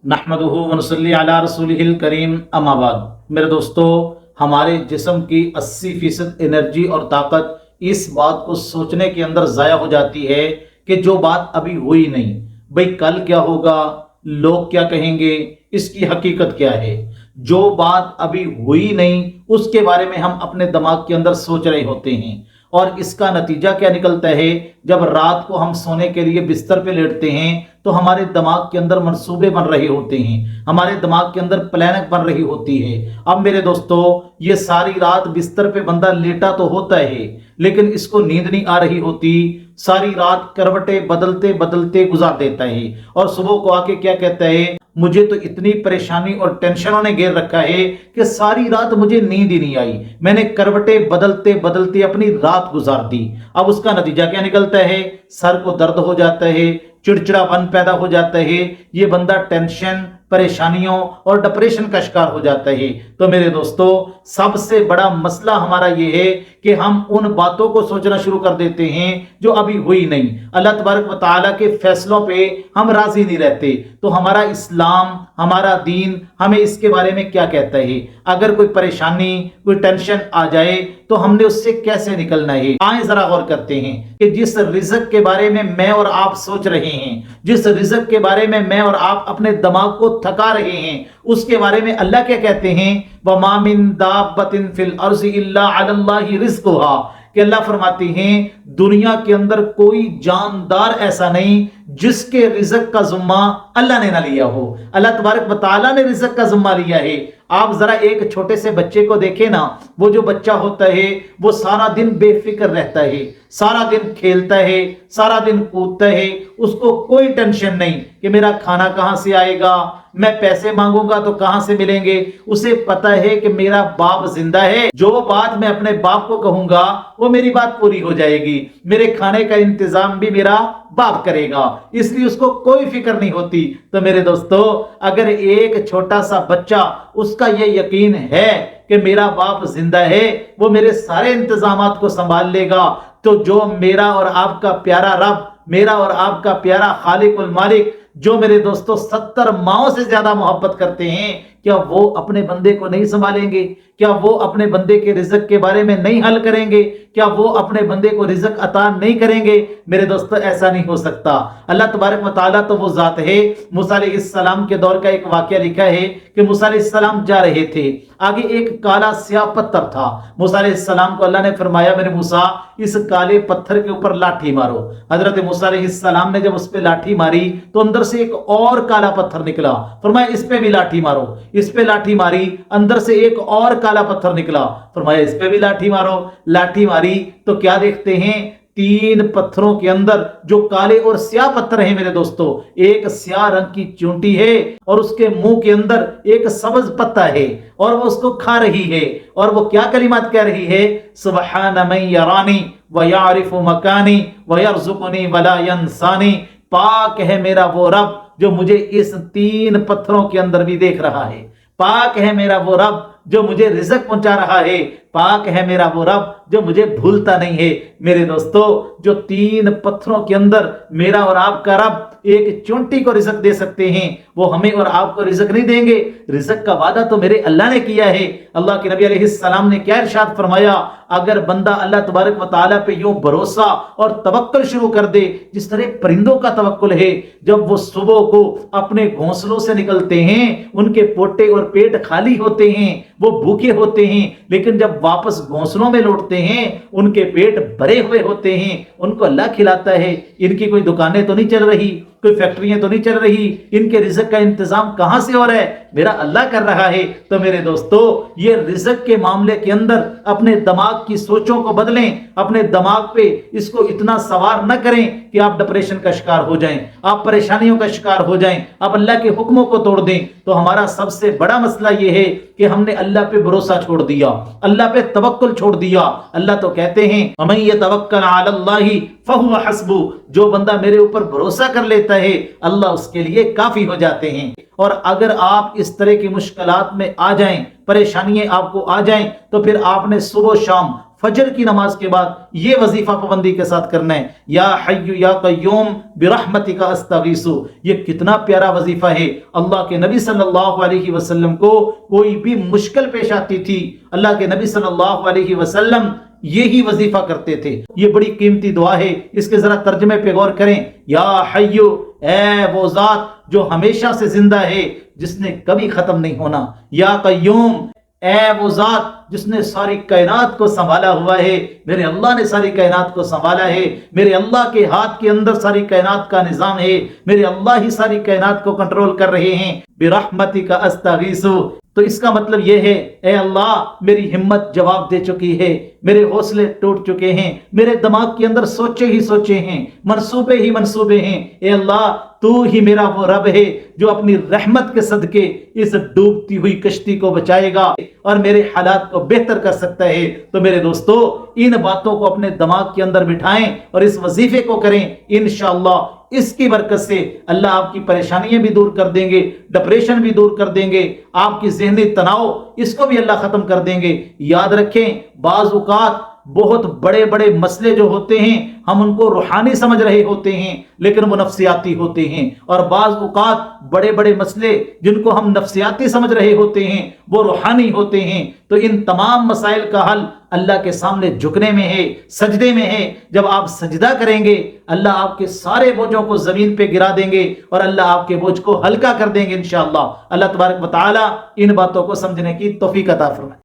नहमदुहु व नसल्ली अला रसूलिहिल करीम अम्मा बाद। मेरे दोस्तों, हमारे जिस्म की 80% एनर्जी और ताकत इस बात को सोचने के अंदर ज़ाया हो जाती है कि जो बात अभी हुई नहीं, भाई कल क्या होगा, लोग क्या कहेंगे, इसकी हकीकत क्या है। जो बात अभी हुई नहीं उसके बारे में हम अपने दिमाग के अंदर सोच रहे होते हैं, और इसका नतीजा क्या निकलता है। जब रात को हम सोने के लिए बिस्तर पे लेटते हैं तो हमारे दिमाग के अंदर मंसूबे बन रहे होते हैं, हमारे दिमाग के अंदर प्लानिंग बन रही होती है। अब मेरे दोस्तों, ये सारी रात बिस्तर पे बंदा लेटा तो होता है, लेकिन इसको नींद नहीं आ रही होती। सारी रात करवटें बदलते बदलते गुजार देता है, और सुबह को आके क्या कहता है, मुझे तो इतनी परेशानी और टेंशनों ने घेर रखा है कि सारी रात मुझे नींद ही नहीं आई, मैंने करवटें बदलते बदलते अपनी रात गुजार दी। अब उसका नतीजा क्या निकलता है, सर को दर्द हो जाता है, चिड़चिड़ापन पैदा हो जाता है, ये बंदा टेंशन, परेशानियों और डिप्रेशन का शिकार हो जाता है। तो मेरे दोस्तों, सबसे बड़ा मसला हमारा ये है कि हम उन बातों को सोचना शुरू कर देते हैं जो अभी हुई नहीं। अल्लाह तबारक व तआला के फैसलों पे हम राजी नहीं रहते। तो हमारा इस्लाम, हमारा दीन हमें इसके बारे में क्या कहता है। अगर कोई परेशानी, कोई टेंशन आ जाए तो हमने उससे कैसे निकलना है। आए जरा गौर करते हैं कि जिस रिज़्क के बारे में मैं और आप सोच रहे हैं, जिस रिज़्क के बारे में मैं और आप अपने दिमाग को थका रहे हैं, उसके बारे में अल्लाह क्या कहते हैं, वमा मिन दाब्बतिन फिल अर्ज़ि इल्ला अलल्लाहि रिज़्कुहा। कि अल्लाह फरमाते हैं दुनिया के अंदर कोई जानदार ऐसा नहीं जिसके रिज़्क का ज़िम्मा अल्लाह ने ना लिया हो। अल्लाह तबारक व तआला ने रिज़्क का ज़िम्मा लिया है। आप जरा एक छोटे से बच्चे को देखें ना, वो जो बच्चा होता है वो सारा दिन बेफिक्र रहता है, सारा दिन खेलता है, सारा दिन कूदता है, उसको कोई टेंशन नहीं कि मेरा खाना कहाँ से आएगा, मैं पैसे मांगूंगा तो कहां से मिलेंगे। उसे पता है कि मेरा बाप जिंदा है, जो बात मैं अपने बाप को कहूंगा वो मेरी बात पूरी हो जाएगी, मेरे खाने का इंतजाम भी मेरा बाप करेगा, इसलिए उसको कोई फिक्र नहीं होती। तो मेरे दोस्तों, अगर एक छोटा सा बच्चा, उसका ये यकीन है कि मेरा बाप जिंदा है, वो मेरे सारे इंतजामात को संभाल लेगा, तो जो मेरा और आपका प्यारा रब, मेरा और आपका प्यारा खालिकुल मालिक, जो मेरे दोस्तों 70 माओं से ज्यादा मोहब्बत करते हैं, क्या वो अपने बंदे को नहीं संभालेंगे? क्या वो अपने बंदे के रिज़्क के बारे में नहीं हल करेंगे? क्या वो अपने बंदे को रिज़्क अता नहीं करेंगे? मेरे दोस्तों, ऐसा नहीं हो सकता। अल्लाह तबारक व तआला तो वो ज़ात है। मूसा अलैहिस्सलाम के दौर का एक वाकया लिखा है कि मूसा अलैहिस्सलाम जा रहे थे, आगे एक काला स्याह पत्थर था। मूसा अलैहिस्सलाम को अल्लाह ने फरमाया, मेरे मूसा, इस काले पत्थर के ऊपर लाठी मारो। हजरत मूसा अलैहिस्सलाम ने जब उस पे लाठी मारी तो अंदर से एक और काला पत्थर निकला। फरमाया इस पे भी लाठी मारो। इस पे लाठी मारी, अंदर से एक और काला पत्थर निकला। फरमाया इस पे भी लाठी मारो। लाठी मारी तो क्या देखते हैं, 3 पत्थरों के अंदर जो काले और स्याह पत्थर हैं मेरे दोस्तों, एक स्याह रंग की चूंटी है और उसके मुंह के अंदर एक सब्ज पत्ता है, और वो उसको खा रही है। और वो क्या कलिमात कह रही है, सुबहान मन यरानी व यारिफु मकानी व यरजुकुनी वला यंसानी। पाक है मेरा वो रब जो मुझे इस 3 पत्थरों के अंदर भी देख रहा है। पाक है मेरा वो रब जो मुझे रिज़्क पहुंचा रहा है। पाक है मेरा वो रब जो मुझे भूलता नहीं है। मेरे दोस्तों, जो 3 पत्थरों के अंदर मेरा और आपका रब एक चुंटी को रिज़्क दे सकते हैं, वो हमें और आपको रिज़्क नहीं देंगे? रिज़्क का वादा तो मेरे अल्लाह ने किया है। अल्लाह के नबी अलैहिस्सलाम ने क्या इरशाद फरमाया, अगर बंदा अल्लाह तबारक व तआला पे यूं भरोसा और तवक्कुल शुरू कर दे, जिस तरह परिंदों का तवक्कुल है, जब वो सुबह को अपने घोंसलों से निकलते हैं, उनके पोटे और पेट खाली होते हैं, वो भूखे होते हैं, लेकिन जब वापस घोंसलों में लौटते हैं उनके पेट भरे हुए होते हैं, उनको अल्लाह खिलाता है। इनकी कोई दुकानें तो नहीं चल रही, कोई फैक्ट्रियां तो नहीं चल रही, इनके रिज़्क का इंतजाम कहां से हो रहा है? मेरा अल्लाह कर रहा है। तो मेरे दोस्तों, ये रिज़्क के मामले के अंदर अपने दिमाग की सोचों को बदलें, अपने दिमाग पे इसको इतना सवार न करें कि आप डिप्रेशन का शिकार हो जाएं, आप परेशानियों का शिकार हो जाएं, आप अल्लाह के हुक्मों को तोड़ दें। तो हमारा सबसे बड़ा मसला ये है कि हमने अल्लाह पे भरोसा छोड़ दिया, अल्लाह पे तवक्कुल छोड़ दिया। अल्लाह तो कहते हैं, अमन यतवक्कल अलल्लाहि फहुव हस्बु, जो बंदा मेरे ऊपर भरोसा कर लेता है अल्लाह उसके लिए काफी हो जाते हैं। और अगर आप इस तरह की मुश्किलात में आ जाएं, परेशानियां आपको आ जाएं, तो फिर आपने सुबह शाम فجر کی نماز کے بعد یہ وظیفہ پابندی کے ساتھ کرنا ہے، یا حی یا قیوم برحمتک استغیث۔ یہ کتنا پیارا وظیفہ ہے۔ اللہ کے نبی صلی اللہ علیہ وسلم کو کوئی بھی مشکل پیش آتی تھی، اللہ کے نبی صلی اللہ علیہ وسلم یہی وظیفہ کرتے تھے۔ یہ بڑی قیمتی دعا ہے، اس کے ذرا ترجمے پہ غور کریں۔ یا حیو، اے وہ ذات جو ہمیشہ سے زندہ ہے، جس نے کبھی ختم نہیں ہونا۔ یا قیوم، اے وہ ذات جس نے ساری کائنات کو سنبھالا ہوا ہے، میرے اللہ نے ساری کائنات کو سنبھالا ہے، میرے اللہ کے ہاتھ کے اندر ساری کائنات کا نظام ہے، میرے اللہ ہی ساری کائنات کو کنٹرول کر رہے ہیں۔ برحمتک استغیث، تو اس کا مطلب یہ ہے، اے اللہ میری ہمت جواب دے چکی ہے، میرے حوصلے ٹوٹ چکے ہیں، میرے دماغ کے اندر سوچے ہی سوچے ہیں، منصوبے ہی منصوبے ہیں، اے اللہ تو ہی میرا وہ رب ہے جو اپنی رحمت کے صدقے اس ڈوبتی ہوئی کشتی کو بچائے گا اور میرے حالات کو بہتر کر سکتا ہے۔ تو میرے دوستو، ان باتوں کو اپنے دماغ کے اندر بٹھائیں اور اس وظیفے کو کریں، انشاءاللہ اس کی برکت سے اللہ آپ کی پریشانیاں بھی دور کر دیں گے، ڈپریشن بھی دور کر دیں گے، آپ کی ذہنی تناؤ اس کو بھی اللہ ختم کر دیں گے۔ یاد رکھیں، بعض اوقات بہت بڑے بڑے مسئلے جو ہوتے ہیں ہم ان کو روحانی سمجھ رہے ہوتے ہیں لیکن وہ نفسیاتی ہوتے ہیں، اور بعض اوقات بڑے بڑے مسئلے جن کو ہم نفسیاتی سمجھ رہے ہوتے ہیں وہ روحانی ہوتے ہیں۔ تو ان تمام مسائل کا حل اللہ کے سامنے جھکنے میں ہے، سجدے میں ہے۔ جب آپ سجدہ کریں گے اللہ آپ کے سارے بوجھوں کو زمین پہ گرا دیں گے اور اللہ آپ کے بوجھ کو ہلکا کر دیں گے انشاءاللہ۔ اللہ تبارک و تعالی ان باتوں کو سمجھنے کی توفیق عطا فرمائے۔